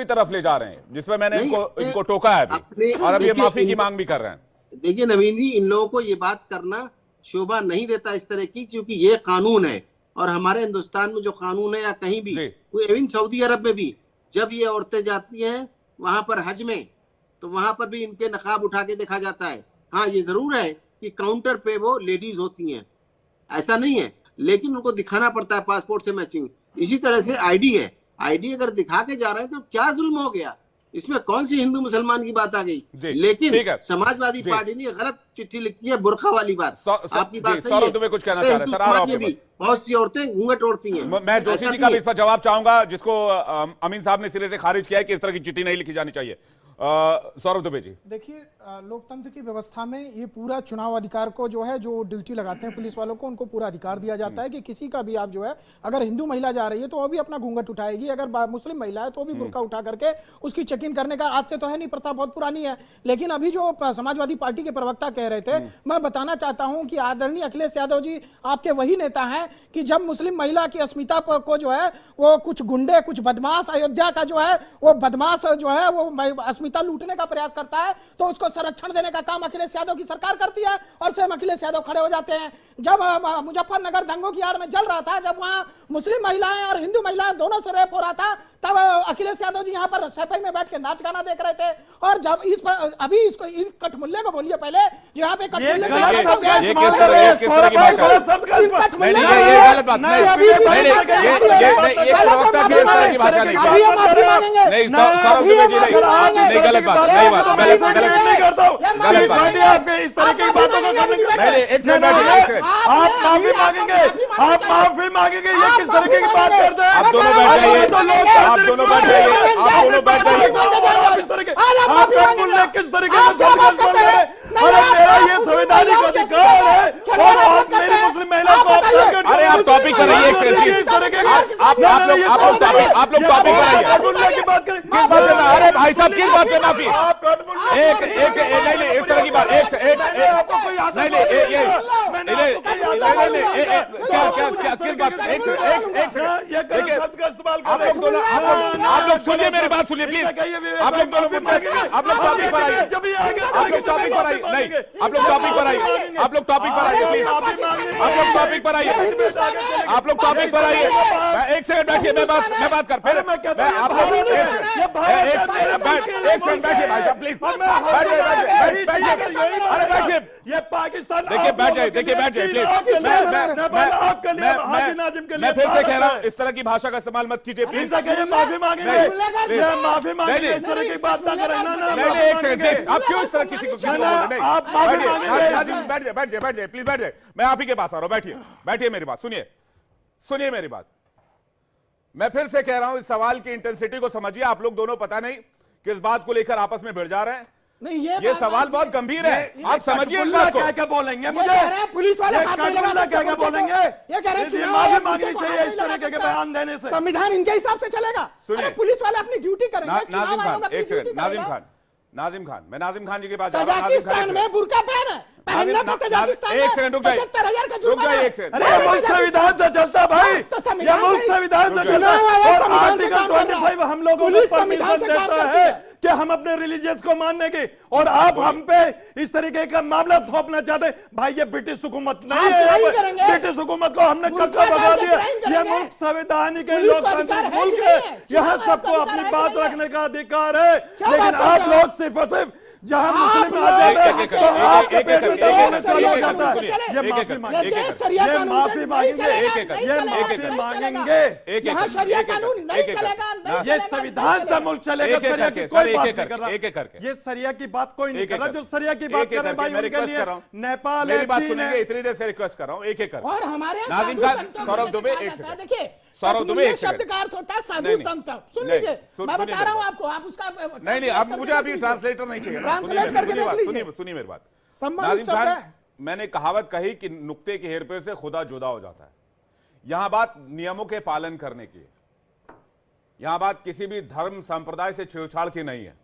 तरफ ले जा रहे हैं, जिसमें मैंने इनको टोका है अभी, और अब ये माफी की मांग भी कर रहे हैं। देखिए नवीन जी, इन लोगों को ये बात करना शोभा नहीं देता इस तरह की, क्योंकि ये कानून है और हमारे हिंदुस्तान में जो कानून है या कहीं भी, इवन सऊदी अरब में भी, जब ये औरतें जाती हैं वहां पर हज में, तो वहां पर भी इनके नकाब उठा के देखा जाता है। हाँ, ये जरूर है कि काउंटर पे वो लेडीज होती हैं, ऐसा नहीं है, लेकिन उनको दिखाना पड़ता है पासपोर्ट से मैचिंग। इसी तरह से आईडी है, आईडी अगर दिखा के जा रहे हैं तो क्या जुल्म हो गया, इसमें कौन सी हिंदू मुसलमान की बात आ गई। लेकिन समाजवादी पार्टी ने गलत चिट्ठी लिखी है, बुर्का वाली बात। आपकी बात सही है, तुम्हें कुछ कहना चाह रहे हैं? बहुत सी औरतें घूंघट ओढ़ती हैं। मैं जोशी जी का भी इस पर जवाब चाहूंगा, जिसको अमीन साहब ने सिरे से खारिज किया है कि इस तरह की चिट्ठी नहीं लिखी जानी चाहिए। सौरभ दुबे जी, देखिए, लोकतंत्र की व्यवस्था में ये पूरा चुनाव अधिकार को जो है, जो ड्यूटी लगाते हैं पुलिस वालों को, उनको पूरा अधिकार दिया जाता है कि किसी का भी आप जो है, अगर हिंदू महिला जा रही है तो वो भी अपना घूंघट उठाएगी, अगर मुस्लिम महिला है तो भी बुर्का उठा करके उसकी चेकिंग करने का, आज से तो है नहीं, प्रथा बहुत पुरानी है। लेकिन अभी जो समाजवादी पार्टी के प्रवक्ता कह रहे थे, मैं बताना चाहता हूं कि आदरणीय अखिलेश यादव जी आपके वही नेता हैं कि जब मुस्लिम महिला की अस्मिता को जो है वो कुछ गुंडे, कुछ बदमाश, अयोध्या का जो है वो बदमाश जो है वो अस्मिता लूटने का प्रयास करता है, तो उसको संरक्षण देने का काम अखिलेश यादव की सरकार करती है और स्वयं अखिलेश यादव खड़े हो जाते हैं। जब मुजफ्फरनगर दंगों की आड़ में जल रहा था, जब वहां मुस्लिम महिलाएं और हिंदू महिलाएं दोनों से रेप हो रहा था, तब अखिलेश यादव जी यहाँ पर सफाई में बैठ के नाच गाना देख रहे थे। और जब इस पर अभी इसको कठमुल्ले को बोलिए पहले, जो यहाँ पे आप माफी मांगेंगे, आप माफी मांगेंगे, ये किस तरीके की बात करते हैं? आप दोनों बैठ जाइए, आप दोनों बैठ जाइए, आप दोनों बैठ जाइए। किस तरीके से अरे मेरा ये संवैधानिक अधिकार है और आप मेरी मुस्लिम महिला को अरे आप टॉपिक पर रहिए, आप लोग टॉपिक पर रहिए की बात करें। अरे भाई साहब, किस बात पे माफी? एक नहीं, इस तरह की बात, आप लोग सुनिए मेरी बात, सुनिए प्लीज। आप लोग दोनों, आप लोग टॉपिक पर आइए, आप लोग टॉपिक पर आइए, नहीं आप लोग टॉपिक पर आइए, आप लोग टॉपिक पर आइए प्लीज, आप लोग टॉपिक पर आइए, आप लोग टॉपिक पर आइए। एक सेकंड बैठिए, मैं बात कर, फिर आप लोग एक सेकंड बैठिए भाई साहब प्लीज, अरे बैठिए, ये पाकिस्तान, देखिए बैठ जाइए, देखिए बैठ जाइए प्लीज। मैं फिर से कह रहा हूँ, इस तरह की भाषा का इस्तेमाल मत कीजिए प्लीज। माफी मांगेंगे, माफी मांगेंगे, इस तरह की बात ना करें। नहीं, एक सेकंड प्लीज, आप क्यों इस तरह किसी को बैठ जाइए प्लीज, बैठ जाइए, मैं आप ही के पास आ रहा हूं, बैठिए मेरी बात सुनिए मेरी बात। मैं फिर से कह रहा हूं, इस सवाल की इंटेंसिटी को समझिए। आप लोग दोनों पता नहीं किस बात को लेकर आपस में भिड़ जा रहे हैं। नहीं, ये सवाल बहुत गंभीर है, आप समझिए इस बात को। क्या बोलेंगे मुझे? पुलिस वाले क्या बोलेंगे? ये कह रहे हैं माफी मांगनी चाहिए इस तरीके के बयान देने से। संविधान इनके हिसाब से चलेगा। सुनिए, पुलिस वाले अपनी ड्यूटी करेंगे। नाजिम खान, एक सेकंड, नाजिम खान, मैं नाजिम खान जी के पास जा रहा हूं। तजाकिस्तान में बुर्का पहन है, एक सेकंड रुक जाइए, 75,000 का अरे मुल्क संविधान से चलता भाई, ये मुल्क संविधान से चलता है और आर्टिकल 25 हम लोगों को परमिशन देता है कि हम अपने रिलीजियस को मानने की, और आप हम पे इस तरीके का मामला थोपना चाहते हैं। भाई ये ब्रिटिश हुकूमत नहीं है, ब्रिटिश हुकूमत को हमने कब्जा भगा दिया। ये मुल्क संवैधानिक लोकतांत्रिक मुल्क है, यहाँ सबको अपनी बात रखने का अधिकार है। लेकिन आप लोग सिर्फ और सिर्फ जहां मुस्लिम आ जाते हैं तो आपके पेट में दबाव चालू हो जाता है। ये माफी मांगेंगे, ये माफी मांगेंगे, यहाँ शरिया कानून नहीं चलेगा। ये संविधान से मुल्क चलेगा, शरिया की कोई बात नहीं कर रहा। ये शरिया की बात कोई नहीं कर रहा। जो शरिया की बात कर रहे हैं भाई, उनके लिए नेपाल है, चीन है। इतनी देर से रिक्वेस्ट कर रहा हूँ, एक एक कर। और हमारे नाजिम खान, सौरभ दुबे, एक सेकंड, देखिए सौरभ दुबे, एक शब्द का अर्थ होता है साधु संत। सुन लीजिए, मैं बता रहा हूँ आपको, आप उसका नहीं, अब मुझे अभी ट्रांसलेटर नहीं चाहिए। ट्रांसलेट करके देख लीजिए, सुनिए मेरी बात। नाजिम खान, मैंने कहावत कही कि नुक्ते के हेरफेर से खुदा जुदा हो जाता है। यहां बात नियमों के पालन करने की है, यहां बात किसी भी धर्म संप्रदाय से छेड़छाड़ की नहीं है,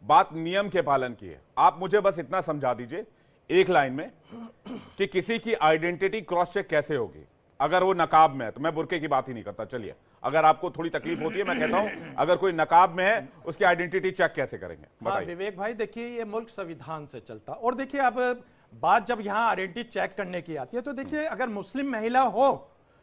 बात नियम के पालन की है। आप मुझे बस इतना समझा दीजिए एक लाइन में कि किसी की आइडेंटिटी क्रॉस चेक कैसे होगी। अगर वो नकाब में है, तो मैं बुरके की बात ही नहीं करता, चलिए अगर आपको थोड़ी तकलीफ होती है मैं कहता हूं अगर कोई नकाब में है उसकी आइडेंटिटी चेक कैसे करेंगे बताइए। विवेक भाई देखिए ये मुल्क संविधान से चलता, और देखिए अब बात जब यहाँ आइडेंटिटी चेक करने की आती है तो देखिए अगर मुस्लिम महिला हो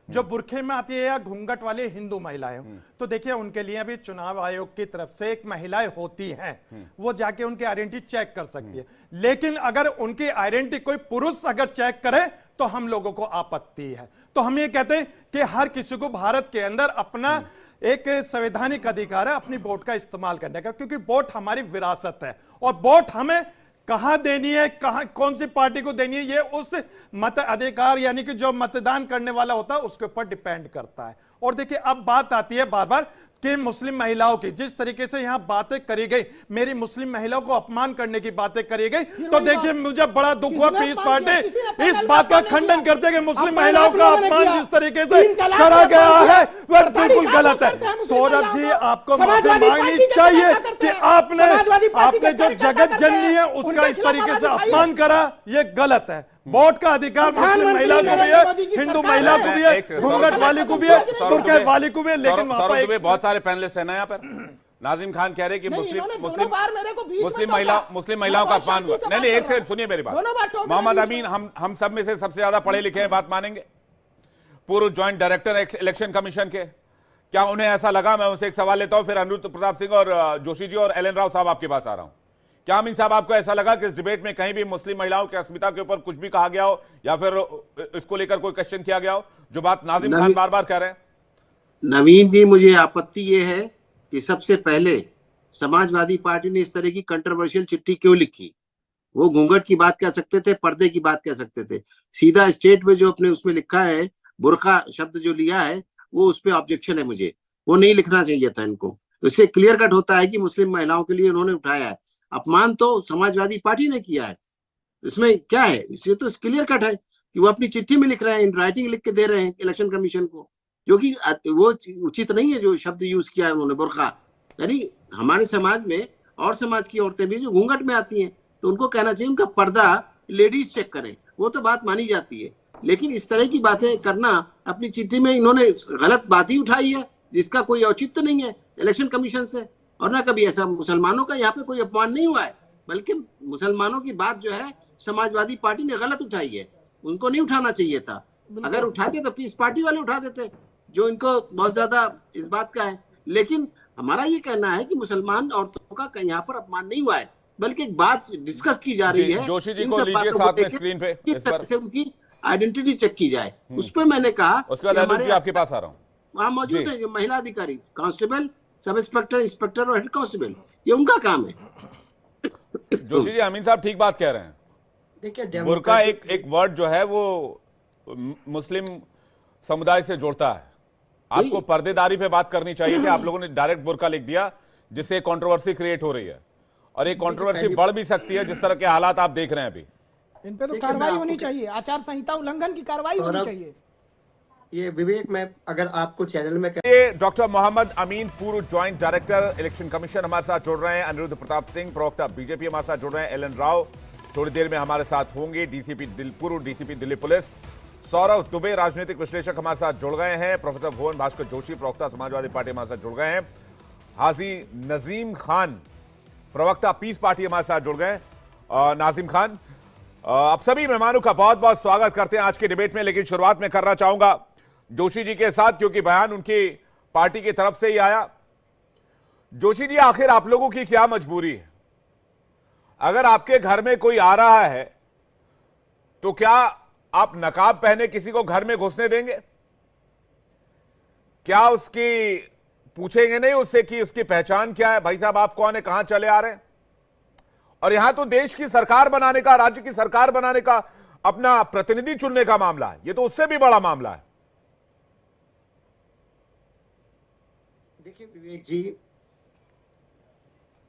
जो बुरखे में आती है या घूंघट वाली हिंदू महिलाएं हो, तो देखिए उनके लिए भी चुनाव आयोग की तरफ से एक महिलाएं होती हैं, वो जाके उनकी आइडेंटिटी चेक कर सकती है। लेकिन अगर उनकी आइडेंटिटी कोई पुरुष अगर चेक करे तो हम लोगों को आपत्ति है। तो हम ये कहते हैं कि हर किसी को भारत के अंदर अपना एक संवैधानिक अधिकार है अपनी वोट का इस्तेमाल करने का, क्योंकि वोट हमारी विरासत है और वोट हमें कहां देनी है, कहां कौन सी पार्टी को देनी है, ये उस मत अधिकार यानी कि जो मतदान करने वाला होता है उसके ऊपर डिपेंड करता है। और देखिए अब बात आती है बार बार कि मुस्लिम महिलाओं की जिस तरीके से यहां बातें करी गई, मेरी मुस्लिम महिलाओं को अपमान करने की बातें करी गई, तो देखिए मुझे बड़ा दुख हुआ पीस पार्टी इस बात का खंडन करते कि मुस्लिम महिलाओं का अपमान जिस तरीके से करा गया है वह बिल्कुल गलत है। सौरभ जी आपको माफी मांगनी चाहिए कि आपने जो जगत जननी है उसका इस तरीके से अपमान करा, ये गलत है। वोट का अधिकार मुस्लिम महिला को भी है, हिंदू महिला को भी है, घूंघट वाली को भी है, बुर्के वाली को भी है। लेकिन बहुत सारे पैनलिस्ट हैं ना यहाँ पर। नाजिम खान कह रहे कि मुस्लिम महिलाओं का अपमान हुआ। नहीं, एक से सुनिए मेरी बात। मोहम्मद अमीन हम सब में से सबसे ज्यादा पढ़े लिखे हैं, बात मानेंगे, पूर्व ज्वाइंट डायरेक्टर इलेक्शन कमीशन के। क्या उन्हें ऐसा लगा, मैं उनसे एक सवाल लेता हूं, फिर अनिरुद्ध प्रताप सिंह और जोशी जी और एल एन राव साहब आपके पास आ रहा हूं। क्या अमीन साहब आपको ऐसा लगा कि इस डिबेट में कहीं भी मुस्लिम महिलाओं की अस्मिता के ऊपर कुछ भी कहा गया हो या फिर इसको लेकर कोई क्वेश्चन किया गया हो, जो बात नाजिम खान बार बार कह रहे हैं? नवीन जी, मुझे आपत्ति ये है कि सबसे पहले समाजवादी पार्टी ने इस तरह की कंट्रोवर्शियल चिट्ठी क्यों लिखी? वो घूंघट की बात कह सकते थे, पर्दे की बात कह सकते थे। सीधा स्टेट में जो अपने उसमें लिखा है, बुर्का शब्द जो लिया है, वो उस पर ऑब्जेक्शन है। मुझे वो नहीं लिखना चाहिए था इनको। इससे क्लियर कट होता है कि मुस्लिम महिलाओं के लिए उन्होंने उठाया है। अपमान तो समाजवादी पार्टी ने किया है, इसमें क्या है? इसलिए तो क्लियर कट है कि वो अपनी चिट्ठी में लिख रहे हैं, इन राइटिंग लिख के दे रहे हैं इलेक्शन कमीशन को, जो कि वो उचित नहीं है जो शब्द यूज किया है उन्होंने, बुर्का। यानी हमारे समाज में और समाज की औरतें भी जो घूंघट में आती हैं, तो उनको कहना चाहिए उनका पर्दा लेडीज चेक करें, वो तो बात मानी जाती है। लेकिन इस तरह की बातें करना, अपनी चिट्ठी में इन्होंने गलत बात ही उठाई है जिसका कोई औचित्य नहीं है इलेक्शन कमीशन से। और ना कभी ऐसा मुसलमानों का यहाँ पे कोई अपमान नहीं हुआ है, बल्कि मुसलमानों की बात जो है समाजवादी पार्टी ने गलत उठाई है, उनको नहीं उठाना चाहिए था। अगर उठाते तो पीस पार्टी वाले उठा देते, जो इनको बहुत ज्यादा इस बात का है। लेकिन हमारा ये कहना है कि मुसलमान औरतों का यहाँ पर अपमान नहीं हुआ है, बल्कि एक बात डिस्कस की जा रही है। जोशी जी को लीजिए साथ में स्क्रीन पे, किस तरह से उनकी आइडेंटिटी चेक की जाए, उस पर मैंने कहा। उसके बाद अनिरुद्ध जी आपके पास आ रहा हूँ। वहाँ मौजूद है जो महिला अधिकारी, कांस्टेबल, सब इंस्पेक्टर, इंस्पेक्टर और हेड कांस्टेबल, ये उनका काम है। जोशी जी, अमीन साहब ठीक बात कह रहे हैं। देखिए, बुर्का एक वर्ड जो है वो मुस्लिम समुदाय से जोड़ता है। आपको पर्देदारी पे बात करनी चाहिए थी, आप लोगों ने डायरेक्ट बुर्का लिख दिया, जिससे कंट्रोवर्सी क्रिएट हो रही है, और एक कंट्रोवर्सी बढ़ भी सकती है जिस तरह के हालात आप देख रहे हैं अभी। इन पे तो कार्रवाई होनी चाहिए, आचार संहिता उल्लंघन की कार्रवाई होनी चाहिए। ये विवेक, मैं अगर आपको चैनल में डॉक्टर मोहम्मद अमीन, पूर्व ज्वाइंट डायरेक्टर इलेक्शन कमीशन, हमारे साथ जुड़ रहे हैं। अनिरुद्ध प्रताप सिंह, प्रवक्ता बीजेपी, हमारे साथ जुड़ रहे हैं। एल एन राव थोड़ी देर में हमारे साथ होंगे, पूर्व डीसीपी दिल्ली पुलिस। सौरभ दुबे, राजनीतिक विश्लेषक, हमारे साथ जुड़ गए हैं। प्रोफेसर भुवन भास्कर जोशी, प्रवक्ता समाजवादी पार्टी, हमारे साथ जुड़ गए हैं। हाजी नजीम खान, प्रवक्ता पीस पार्टी, हमारे साथ जुड़ गए। नाजिम खान, आप सभी मेहमानों का बहुत बहुत स्वागत करते हैं आज के डिबेट में। लेकिन शुरुआत में करना चाहूंगा जोशी जी के साथ, क्योंकि बयान उनकी पार्टी की तरफ से ही आया। जोशी जी, आखिर आप लोगों की क्या मजबूरी है? अगर आपके घर में कोई आ रहा है तो क्या आप नकाब पहने किसी को घर में घुसने देंगे? क्या उसकी पूछेंगे नहीं उससे कि उसकी पहचान क्या है, भाई साहब आप कौन है, कहां चले आ रहे हैं? और यहां तो देश की सरकार बनाने का, राज्य की सरकार बनाने का, अपना प्रतिनिधि चुनने का मामला है, ये तो उससे भी बड़ा मामला है। देखिए विवेक जी,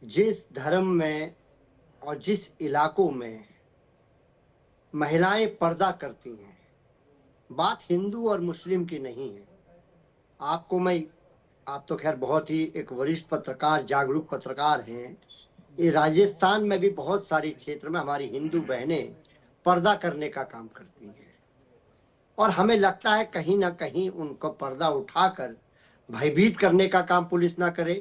जिस धर्म में और जिस इलाकों में महिलाएं पर्दा करती हैं, बात हिंदू और मुस्लिम की नहीं है। आप तो खैर बहुत ही एक वरिष्ठ पत्रकार, जागरूक पत्रकार हैं। ये राजस्थान में भी बहुत सारे क्षेत्र में हमारी हिंदू बहनें पर्दा करने का काम करती हैं। और हमें लगता है कहीं ना कहीं उनको पर्दा उठाकर भयभीत करने का काम पुलिस ना करे,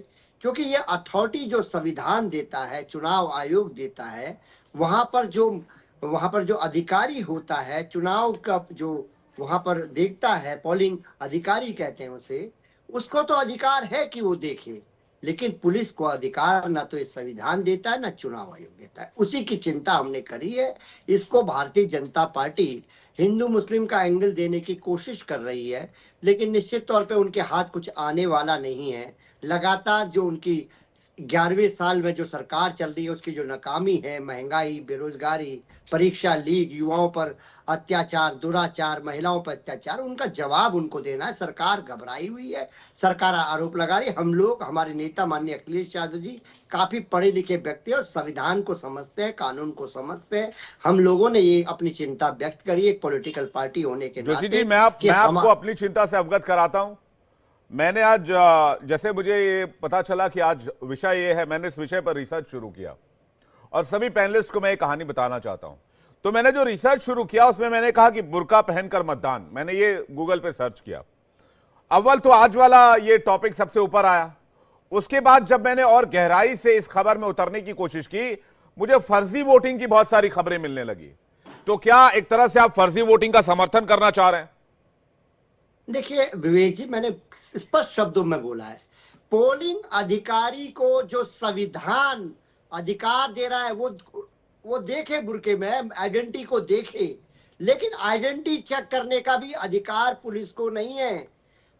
क्योंकि ये अथॉरिटी जो संविधान देता है, चुनाव आयोग देता है, वहां पर जो अधिकारी होता है, चुनाव का जो वहां पर देखता है, पोलिंग अधिकारी कहते हैं उसे, उसको तो अधिकार है कि वो देखे, लेकिन पुलिस को अधिकार ना तो ये संविधान देता है ना चुनाव आयोग देता है। उसी की चिंता हमने करी है। इसको भारतीय जनता पार्टी हिंदू मुस्लिम का एंगल देने की कोशिश कर रही है, लेकिन निश्चित तौर पे उनके हाथ कुछ आने वाला नहीं है। लगातार जो उनकी 11वें साल में जो सरकार चल रही है उसकी जो नाकामी है, महंगाई, बेरोजगारी, परीक्षा लीक, युवाओं पर अत्याचार, दुराचार, महिलाओं पर अत्याचार, उनका जवाब उनको देना है। सरकार घबराई हुई है, सरकार आरोप लगा रही है। हम लोग, हमारे नेता माननीय अखिलेश यादव जी काफी पढ़े लिखे व्यक्ति और संविधान को समझते हैं, कानून को समझते हैं। हम लोगों ने ये अपनी चिंता व्यक्त करी एक पॉलिटिकल पार्टी होने के जोशी जी, मैं आपको अपनी चिंता से अवगत कराता हूं। मैंने आज, जैसे मुझे ये पता चला कि आज विषय ये है, मैंने इस विषय पर रिसर्च शुरू किया और सभी पैनलिस्ट को मैं एक कहानी बताना चाहता हूं। तो मैंने जो रिसर्च शुरू किया उसमें मैंने कहा कि बुर्का पहनकर मतदान, मैंने ये गूगल पे सर्च किया। अव्वल तो आज वाला ये टॉपिक सबसे ऊपर आया। उसके बाद जब मैंने और गहराई से इस खबर में उतरने की कोशिश की, मुझे फर्जी वोटिंग की बहुत सारी खबरें मिलने लगी। तो क्या एक तरह से आप फर्जी वोटिंग का समर्थन करना चाह रहे हैं? देखिए विवेक जी, मैंने स्पष्ट शब्दों में बोला है, पोलिंग अधिकारी को जो संविधान अधिकार दे रहा है वो देखे, बुरके में आइडेंटिटी को देखे, लेकिन आइडेंटिटी चेक करने का भी अधिकार पुलिस को नहीं है।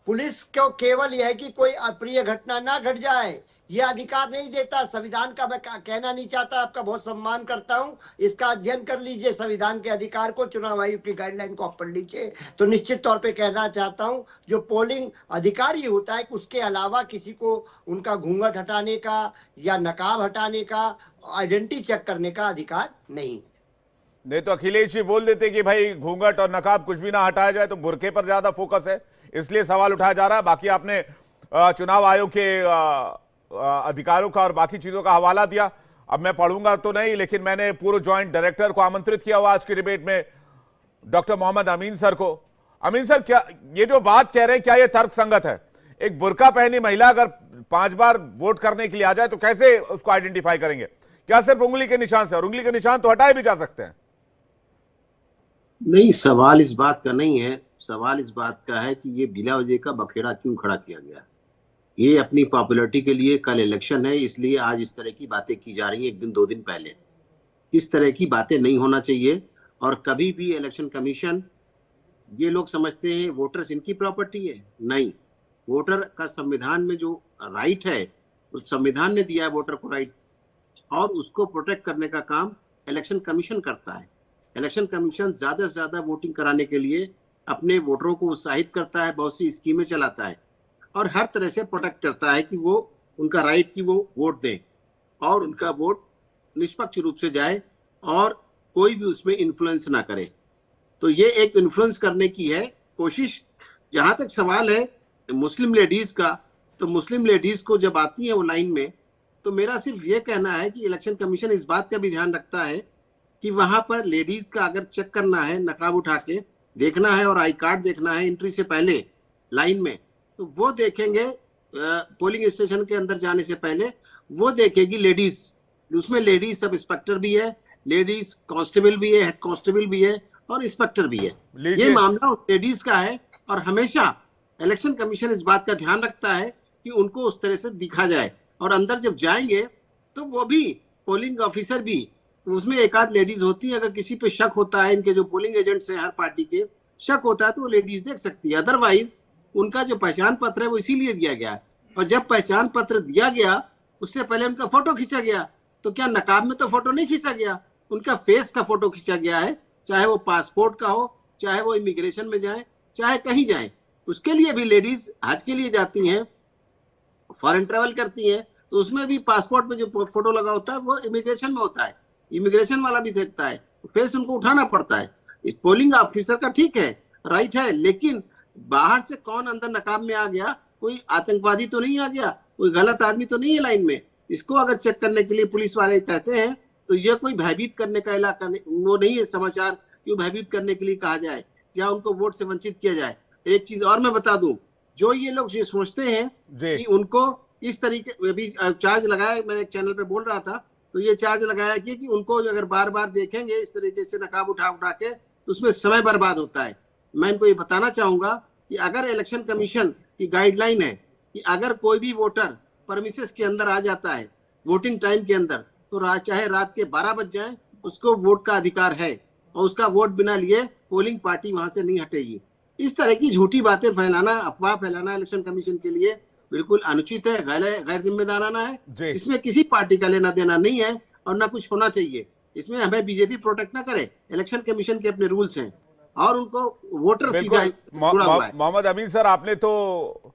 पुलिस को केवल यह है कि कोई अप्रिय घटना ना घट जाए, यह अधिकार नहीं देता। संविधान का मैं कहना नहीं चाहता, आपका बहुत सम्मान करता हूं, इसका अध्ययन कर लीजिए संविधान के अधिकार को, चुनाव आयोग की गाइडलाइन को आप पढ़ लीजिए। तो निश्चित तौर पे कहना चाहता हूं, जो पोलिंग अधिकारी होता है उसके अलावा किसी को उनका घूंघट हटाने का या नकाब हटाने का, आइडेंटिटी चेक करने का अधिकार नहीं। तो अखिलेश जी बोल देते कि भाई घूंघट और नकाब कुछ भी ना हटाया जाए, तो बुर्के पर ज्यादा फोकस है, इसलिए सवाल उठाया जा रहा है। बाकी आपने चुनाव आयोग के अधिकारों का और बाकी चीजों का हवाला दिया। अब मैं पढ़ूंगा तो नहीं, लेकिन मैंने पूर्व ज्वाइंट डायरेक्टर को आमंत्रित किया हुआ आज की डिबेट में, डॉक्टर मोहम्मद अमीन सर को। अमीन सर, क्या ये जो बात कह रहे हैं क्या ये तर्क संगत है? एक बुर्का पहनी महिला अगर 5 बार वोट करने के लिए आ जाए तो कैसे उसको आइडेंटिफाई करेंगे? क्या सिर्फ उंगली के निशान से? और उंगली के निशान तो हटाए भी जा सकते हैं। नहीं, सवाल इस बात का नहीं है। सवाल इस बात का है कि ये बिला वजह का बखेड़ा क्यों खड़ा किया गया। ये अपनी पॉपुलैरिटी के लिए, कल इलेक्शन है इसलिए आज इस तरह की बातें की जा रही हैं। 1 दिन 2 दिन पहले इस तरह की बातें नहीं होना चाहिए। और कभी भी इलेक्शन कमीशन, ये लोग समझते हैं वोटर्स इनकी प्रॉपर्टी है। नहीं, वोटर का संविधान में जो राइट है, उस संविधान ने दिया है वोटर को राइट, और उसको प्रोटेक्ट करने का काम इलेक्शन कमीशन करता है। इलेक्शन कमीशन ज्यादा से ज्यादा वोटिंग कराने के लिए अपने वोटरों को उत्साहित करता है, बहुत सी स्कीमें चलाता है और हर तरह से प्रोटेक्ट करता है कि वो उनका राइट कि वो वोट दें और उनका वोट निष्पक्ष रूप से जाए और कोई भी उसमें इन्फ्लुएंस ना करे। तो ये एक इन्फ्लुएंस करने की है कोशिश। जहां तक सवाल है मुस्लिम लेडीज का, तो मुस्लिम लेडीज को जब आती है वो लाइन में, तो मेरा सिर्फ ये कहना है कि इलेक्शन कमीशन इस बात का भी ध्यान रखता है कि वहां पर लेडीज का अगर चेक करना है, नकाब उठा के देखना है और आई कार्ड देखना है एंट्री से पहले लाइन में, तो वो देखेंगे पोलिंग स्टेशन के अंदर जाने से पहले वो देखेगी लेडीज। उसमें लेडीज सब इंस्पेक्टर भी है, लेडीज कांस्टेबल भी है, हेड कांस्टेबल भी है और इंस्पेक्टर भी है। ये मामला लेडीज का है और हमेशा इलेक्शन कमीशन इस बात का ध्यान रखता है कि उनको उस तरह से दिखा जाए। और अंदर जब जाएंगे तो वो भी पोलिंग ऑफिसर भी, उसमें एक आध लेडीज होती है, अगर किसी पे शक होता है, इनके जो पोलिंग एजेंट्स हैं हर पार्टी के, शक होता है तो वो लेडीज देख सकती है। अदरवाइज उनका जो पहचान पत्र है वो इसीलिए दिया गया है। और जब पहचान पत्र दिया गया उससे पहले उनका फोटो खींचा गया, तो क्या नकाब में तो फोटो नहीं खींचा गया, उनका फेस का फोटो खींचा गया है, चाहे वो पासपोर्ट का हो, चाहे वो इमिग्रेशन में जाए, चाहे कहीं जाए। उसके लिए भी लेडीज हज के लिए जाती हैं, फॉरेन ट्रेवल करती हैं, तो उसमें भी पासपोर्ट में जो फोटो लगा होता है वो इमिग्रेशन में होता है, इमिग्रेशन वाला भी देखता है, फेस उनको उठाना पड़ता है। इस पोलिंग ऑफिसर का ठीक है, राइट है, लेकिन बाहर से कौन अंदर नकाब में आ गया, कोई आतंकवादी तो नहीं आ गया, कोई गलत आदमी तो नहीं है लाइन में, इसको अगर चेक करने के लिए पुलिस वाले कहते हैं तो ये कोई भयभीत करने का इलाका नहीं, वो नहीं है समाचार कि भयभीत करने के लिए कहा जाए। या उनको वोट से वंचित किया जाए। एक चीज और मैं बता दूं, जो ये लोग ये सोचते हैं कि उनको इस तरीके भी चार्ज लगाया, मैंने एक चैनल पे बोल रहा था, तो ये चार्ज लगाया कि उनको अगर बार बार देखेंगे इस तरीके से नकाब उठा उठा के, तो उसमें समय बर्बाद होता है। मैं इनको ये बताना चाहूंगा कि अगर इलेक्शन कमीशन की गाइडलाइन है कि अगर कोई भी वोटर परमिसेस के अंदर आ जाता है वोटिंग टाइम के अंदर, तो चाहे रात के 12 बज जाए, उसको वोट का अधिकार है और उसका वोट बिना लिए पोलिंग पार्टी वहां से नहीं हटेगी। इस तरह की झूठी बातें फैलाना, अफवाह फैलाना इलेक्शन कमीशन के लिए बिल्कुल अनुचित है, गैर जिम्मेदाराना है। इसमें किसी पार्टी का लेना देना नहीं है और ना कुछ होना चाहिए। इसमें हमें बीजेपी प्रोटेक्ट ना करे, इलेक्शन कमीशन के अपने रूल्स हैं और उनको वोटर सीधा जुड़ा हुआ है। मोहम्मद अमीन सर, आपने तो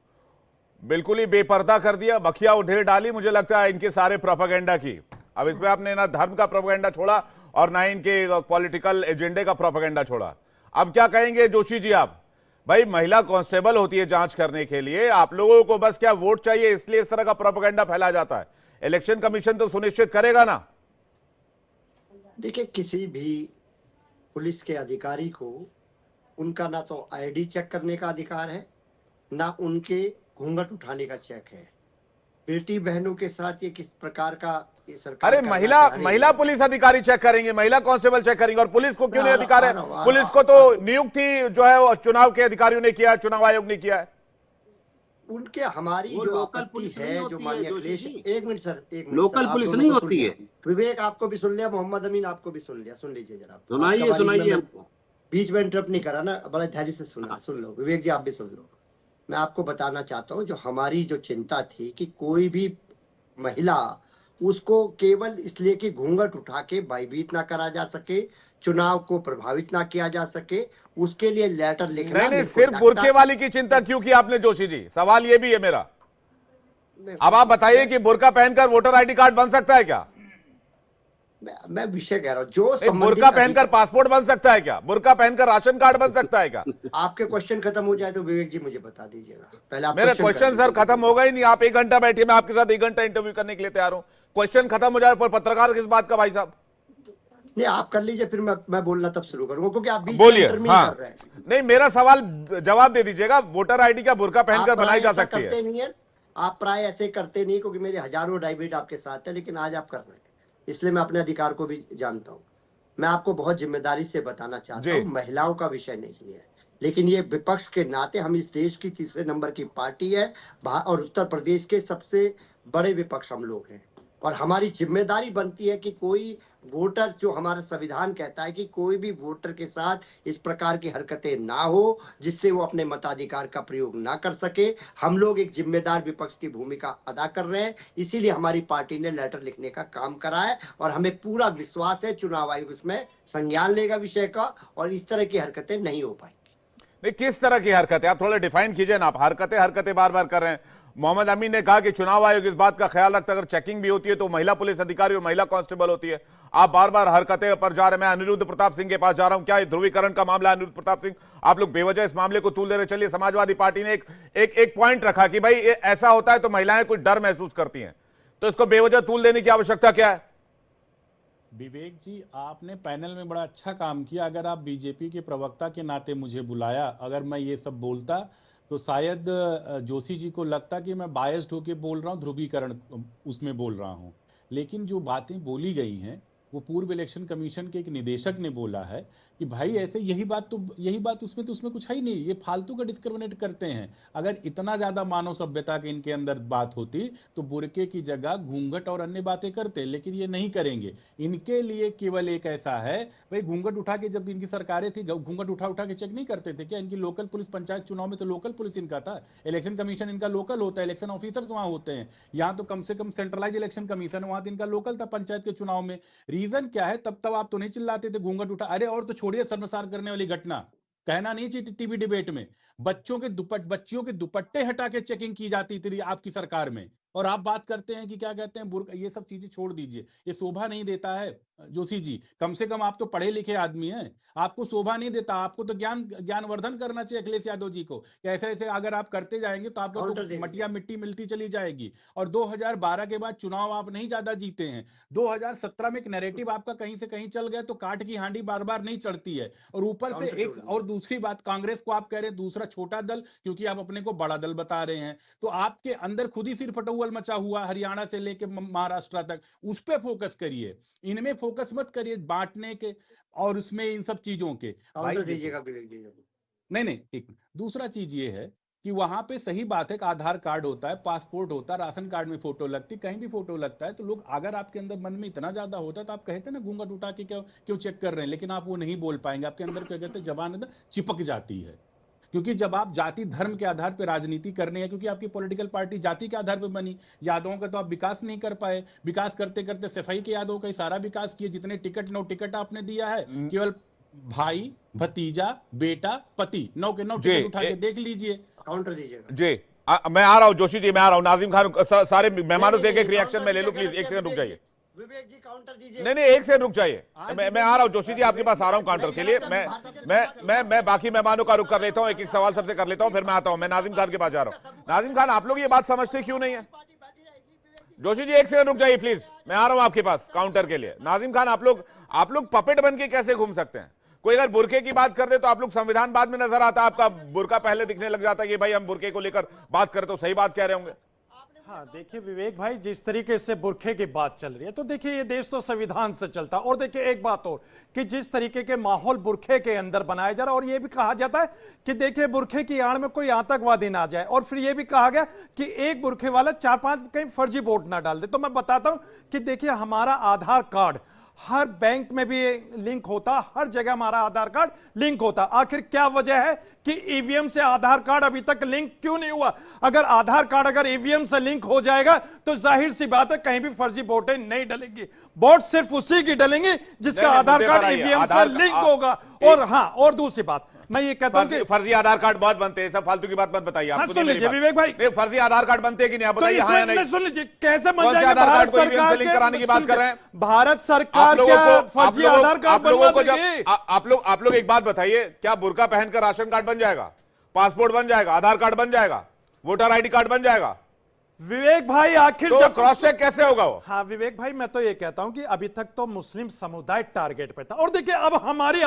बिल्कुल ही बेपर्दा कर दिया, बखिया उधेड़ डाली मुझे लगता है इनके सारे प्रोपेगेंडा की। अब इसमें आपने ना धर्म का प्रोपेगेंडा छोड़ा और ना इनके पॉलिटिकल एजेंडे का प्रोपेगेंडा छोड़ा। अब क्या कहेंगे जोशी जी आप? भाई महिला कांस्टेबल होती है जांच करने के लिए, आप लोगों को बस क्या वोट चाहिए इसलिए इस तरह का प्रोपेगेंडा फैला जाता है? इलेक्शन कमीशन तो सुनिश्चित करेगा ना। देखिए, किसी भी पुलिस के अधिकारी को उनका ना तो आईडी चेक करने का अधिकार है, ना उनके घूंघट उठाने का चेक है। बेटी बहनों के साथ ये किस प्रकार का सरकार, अरे महिला पुलिस अधिकारी चेक करेंगे, महिला कांस्टेबल चेक करेंगे, और पुलिस को क्यों नहीं अधिकार है? पुलिस को तो नियुक्ति जो है चुनाव के अधिकारियों ने किया, चुनाव आयोग ने किया है। उनके हमारी जो लोकल पुलिस है, जो माननीय अखिलेश, एक मिनट सर, एक मिनट, लोकल पुलिस नहीं होती है। विवेक आपको भी सुन लिया, मोहम्मद अमीन आपको भी सुन लिया, सुन लीजिए जरा, सुनाइए हमको। बीच में इंटरप्ट नहीं करा ना, बड़ा धैर्य से सुन लो। विवेक जी आप भी सुन लो। मैं आपको बताना चाहता हूँ, जो हमारी जो चिंता थी कि कोई भी महिला उसको केवल इसलिए कि घूंघट उठा के भयभीत ना करा जा सके, चुनाव को प्रभावित ना किया जा सके, उसके लिए लेटर लिखना। नहीं, सिर्फ बुर्के वाली की चिंता क्यों की आपने जोशी जी? सवाल ये भी है मेरा। अब आप बताइए कि बुर्का पहनकर वोटर आईडी कार्ड बन सकता है क्या? मैं विषय कह रहा हूँ, जो बुर्का पहनकर पासपोर्ट बन सकता है क्या? बुर्का पहनकर राशन कार्ड बन सकता है क्या? आपके क्वेश्चन खत्म हो जाए तो विवेक जी मुझे बता दीजिएगा पहले। मेरा क्वेश्चन सर खत्म होगा ही नहीं। आप 1 घंटा बैठिए, मैं आपके साथ 1 घंटा इंटरव्यू करने के लिए तैयार हूँ। क्वेश्चन खत्म हो जाए पर पत्रकार किस बात का भाई साहब? नहीं, आप कर लीजिए, फिर मैं बोलना तब शुरू करूंगा, क्योंकि आप बीच बोलिए। में कर रहे हैं। नहीं, मेरा सवाल जवाब दे दीजिएगा। वोटर आईडी का बुर्का पहनकर बनाई जा सकती है? नहीं है, आप प्राय ऐसे करते नहीं, क्योंकि मेरे हजारों डायबिट आपके साथ है, लेकिन आज आप कर रहे हैं, इसलिए मैं अपने अधिकार को भी जानता हूं। मैं आपको बहुत जिम्मेदारी से बताना चाहता हूं, महिलाओं का विषय नहीं है, लेकिन ये विपक्ष के नाते हम इस देश की 3रे नंबर की पार्टी है और उत्तर प्रदेश के सबसे बड़े विपक्ष हम लोग हैं, और हमारी जिम्मेदारी बनती है कि कोई वोटर, जो हमारा संविधान कहता है कि कोई भी वोटर के साथ इस प्रकार की हरकतें ना हो जिससे वो अपने मताधिकार का प्रयोग ना कर सके। हम लोग एक जिम्मेदार विपक्ष की भूमिका अदा कर रहे हैं, इसीलिए हमारी पार्टी ने लेटर लिखने का काम करा है, और हमें पूरा विश्वास है चुनाव आयोग इसमें संज्ञान लेगा विषय का, और इस तरह की हरकतें नहीं हो पाएंगी। नहीं, किस तरह की हरकतें? आप थोड़ा डिफाइन कीजिए ना। आप हरकतें बार बार कर रहे हैं। मोहम्मद अमीन ने कहा कि चुनाव आयोग इस बात का ख्याल रखता है अगर चेकिंग भी होती है तो महिला पुलिस अधिकारी और महिला कांस्टेबल होती है। आप बार बार हरकतें पर जा रहे हैं। मैं अनिरुद्ध प्रताप सिंह के पास जा रहा हूं। क्या ये ध्रुवीकरण का मामला? अनिरुद्ध प्रताप सिंह, आप लोग बेवजह इस मामले को तूल दे रहे। चलिए, समाजवादी पार्टी ने एक पॉइंट रखा कि भाई ऐसा होता है तो महिलाएं कुछ डर महसूस करती हैं, तो इसको बेवजह तूल देने की आवश्यकता क्या है? विवेक जी, आपने पैनल में बड़ा अच्छा काम किया। अगर आप बीजेपी के प्रवक्ता के नाते मुझे बुलाया, अगर मैं ये सब बोलता तो शायद जोशी जी को लगता कि मैं बायस्ड होके बोल रहा हूँ, ध्रुवीकरण उसमें बोल रहा हूँ। लेकिन जो बातें बोली गई हैं वो पूर्व इलेक्शन कमीशन के एक निदेशक ने बोला है कि भाई ऐसे यही बात उसमें कुछ है ही नहीं, ये फालतू का डिस्क्रिमिनेट करते हैं। अगर इतना ज्यादा मानव सभ्यता के इनके अंदर बात होती तो बुर्के की जगह घूंघट और अन्य बातें करते, लेकिन ये नहीं करेंगे। इनके लिए केवल एक ऐसा है, भाई घूंघट उठा के, जब इनकी सरकारें थी घूंघट उठा के चेक नहीं करते थे क्या? इनकी लोकल पुलिस, पंचायत चुनाव में तो लोकल पुलिस इनका था, इलेक्शन कमीशन इनका लोकल होता है, इलेक्शन ऑफिसर्स वहां होते हैं। यहाँ तो कम से कम सेंट्रलाइज इलेक्शन कमीशन, वहां तो इनका लोकल था पंचायत के चुनाव में। रीजन क्या है? तब आप तो नहीं चिल्लाते थे घूंघट उठा। अरे और तो छोड़िए शर्मसार करने वाली घटना, कहना नहीं चाहिए टीवी डिबेट में, बच्चियों के दुपट्टे हटा के चेकिंग की जाती थी आपकी सरकार में। और आप बात करते हैं कि क्या कहते हैं बुर्का, ये सब चीजें छोड़ दीजिए, ये शोभा नहीं देता है जोशी जी। कम से कम आप तो पढ़े लिखे आदमी हैं, आपको शोभा नहीं देता, आपको तो ज्ञानवर्धन करना चाहिए अखिलेश यादव जी को। ऐसे ऐसे अगर आप करते जाएंगे तो आपको तो मटिया मिट्टी मिलती चली जाएगी। और 2012 के बाद चुनाव आप नहीं ज्यादा जीते हैं। 2017 में एक नैरेटिव आपका कहीं से कहीं चल गया, तो काट की हांडी बार बार नहीं चढ़ती है। और ऊपर से एक और दूसरी बात, कांग्रेस को आप कह रहे हैं दूसरा छोटा दल, क्योंकि आप अपने को बड़ा दल बता रहे हैं। तो आपके अंदर खुद ही सिर फटौल मचा हुआ, हरियाणा से लेके महाराष्ट्र तक, उस पर फोकस करिए, इनमें फोकस मत करिए बांटने के और उसमें इन सब चीजों के। नहीं, एक दूसरा चीज ये है कि वहां पे सही बात है कि आधार कार्ड होता है, पासपोर्ट होता है, राशन कार्ड में फोटो लगती, कहीं भी फोटो लगता है, तो लोग अगर आपके अंदर मन में इतना ज्यादा होता तो आप कहते ना घूंघट उठा के क्यों चेक कर रहे हैं, लेकिन आप वो नहीं बोल पाएंगे। आपके अंदर क्या कहते हैं, जबान अंदर चिपक जाती है। क्योंकि जब आप जाति धर्म के आधार पर राजनीति करने हैं, क्योंकि आपकी पॉलिटिकल पार्टी जाति के आधार पर बनी, यादवों का तो आप विकास नहीं कर पाए। विकास करते करते सफाई के यादवों का सारा विकास किए, जितने टिकट 9 टिकट आपने दिया है, केवल भाई, भतीजा, बेटा, पति, 9 के 9 टिकट उठा के देख लीजिए। काउंटर दीजिएगा जी। मैं आ रहा हूं जोशी जी, मैं आ रहा हूं। नाजिम खान, सारे मेहमानों से एक रिएक्शन में ले लूं प्लीज। एक सेकंड रुक जाइए, विवेक जी काउंटर दीजिए। नहीं एक सेकंड रुक जाइए, मैं आ रहा हूं जोशी जी, आपके पास आ रहा हूं काउंटर के लिए। मैं बाकी मेहमानों का रुख कर लेता हूं, एक एक सवाल सबसे कर लेता हूं, फिर मैं आता हूं। मैं नाजिम खान के पास जा रहा हूं। नाजिम खान, आप लोग ये बात समझते क्यों नहीं है? जोशी जी एक सेकंड रुक जाइए प्लीज, मैं आ रहा हूं आपके पास काउंटर के लिए। नाजिम खान, आप लोग पपेट बन के कैसे घूम सकते हैं? कोई अगर बुरके की बात कर दे तो आप लोग संविधान बाद में नजर आता है, आपका बुरका पहले दिखने लग जाता है कि भाई हम बुरके को लेकर बात करें, तो सही बात कह रहे होंगे। हाँ देखिए विवेक भाई, जिस तरीके से बुरखे की बात चल रही है, तो देखिए ये देश तो संविधान से चलता है। और देखिए एक बात और कि जिस तरीके के माहौल बुरखे के अंदर बनाया जा रहा है, और ये भी कहा जाता है कि देखिए बुरखे की आड़ में कोई आतंकवादी ना जाए, और फिर ये भी कहा गया कि एक बुरखे वाला 4-5 कहीं फर्जी वोट ना डाल दे। तो मैं बताता हूं कि देखिए हमारा आधार कार्ड हर बैंक में भी लिंक होता, हर जगह हमारा आधार कार्ड लिंक होता। आखिर क्या वजह है कि ईवीएम से आधार कार्ड अभी तक लिंक क्यों नहीं हुआ? अगर आधार कार्ड अगर ईवीएम से लिंक हो जाएगा तो जाहिर सी बात है कहीं भी फर्जी वोटें नहीं डलेंगी। वोट सिर्फ उसी की डलेंगी जिसका आधार कार्ड ईवीएम से लिंक होगा। और हाँ, और दूसरी बात मैं ये कहता हूं कि फर्जी आधार कार्ड बहुत बनते हैं, सब फालतू की बात मत बताइए। हाँ, सुन लीजिए विवेक भाई, फर्जी आधार कार्ड बनते हैं कि नहीं आप बताइए। हाँ नहीं, सुन लीजिए कैसे बन जाएगा? भारत सरकार लिंक कराने की बात कर रहे हैं। भारत सरकार क्या फर्जी आधार कार्ड बनवा देगी? आप लोग एक बात बताइए, क्या बुर्का पहनकर राशन कार्ड बन जाएगा, पासपोर्ट बन जाएगा, आधार कार्ड बन जाएगा, वोटर आईडी कार्ड बन जाएगा? विवेक भाई आखिर तो जब क्रॉस चेक कैसे होगा वो? हाँ विवेक भाई, मैं तो ये कहता हूं कि अभी तक तो मुस्लिम समुदाय टारगेट पे था, और देखिए अब हमारी